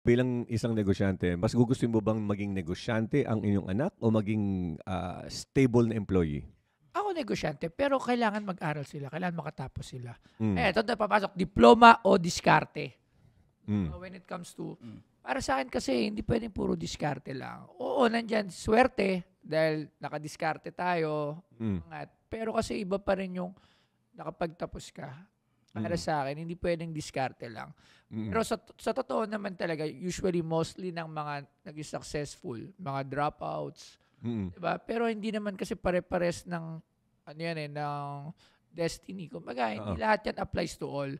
bilang isang negosyante, mas gugustuhin mo bang maging negosyante ang inyong anak o maging stable na employee? Ako negosyante, pero kailangan mag-aral sila. Kailangan makatapos sila. Mm. Ito na papasok, diploma o diskarte. Mm. When it comes to, para sa akin kasi, hindi pwedeng puro diskarte lang. Oo, nandyan, swerte, dahil nakadiskarte tayo. Pero kasi iba pa rin yung nakapagtapos ka. Para sa akin, hindi pwedeng diskarte lang. Pero sa totoo naman talaga, usually, mostly ng mga naging successful, mga dropouts, diba? Pero hindi naman kasi pare-pares ng, ng destiny. Kumbaga, hindi lahat yan applies to all.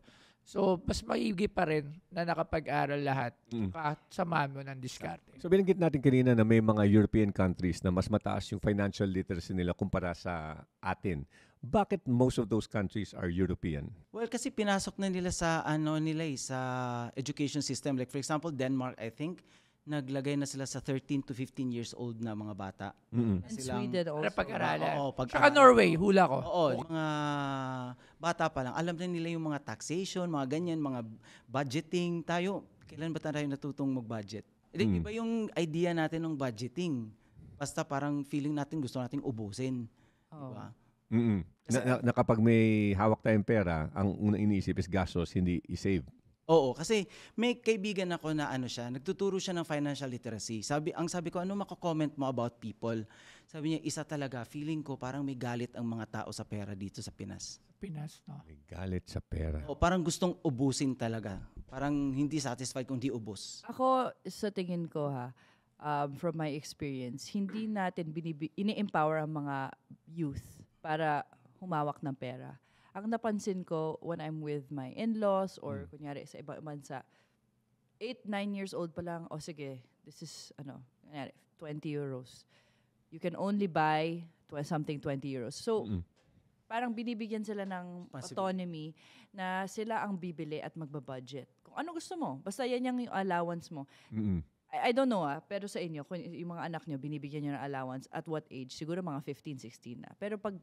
So, mas maigi pa rin na nakapag-aral lahat. Saka samahan mo ng diskarte. So binanggit natin kanina na may mga European countries na mas mataas yung financial literacy nila kumpara sa atin. Bakit most of those countries are European? Well, kasi pinasok na nila sa sa education system. Like for example, Denmark, I think, naglagay na sila sa 13 to 15 years old na mga bata. And Sweden also. Para pag-aralan. Oo, Saka Norway, hula ko. Oo, mga bata pa lang. Alam na nila yung mga taxation, mga ganyan, mga budgeting. Tayo, kailan ba tayo natutong mag-budget? Iba yung idea natin ng budgeting. Basta parang feeling natin gusto nating ubusin. Diba? Na kapag may hawak tayong pera, ang unang iniisip is gastos, hindi i-save. Oo, kasi may kaibigan ako na nagtuturo siya ng financial literacy. Ang sabi ko, ano mako-comment mo about people? Sabi niya, isa talaga, feeling ko parang may galit ang mga tao sa pera dito sa Pinas. Pinas, no? May galit sa pera. O, parang gustong ubusin talaga. Parang hindi satisfied kung di ubos. Ako, sa tingin ko from my experience, hindi natin ini-empower ang mga youth para humawak ng pera. Ang napansin ko when I'm with my in-laws or kunyari sa ibang bansa, 8, 9 years old pa lang, sige, this is, kunyari, 20 euros. You can only buy something 20 euros. So, parang binibigyan sila ng autonomy na sila ang bibili at magbabudget. Kung ano gusto mo, basta yan yung allowance mo. I don't know pero sa inyo, kung yung mga anak nyo, binibigyan nyo ng allowance, at what age? Siguro mga 15, 16 na. Pero pag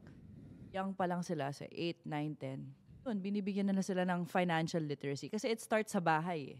young pa lang sila sa 8, 9, 10, binibigyan na sila ng financial literacy. Kasi it starts sa bahay.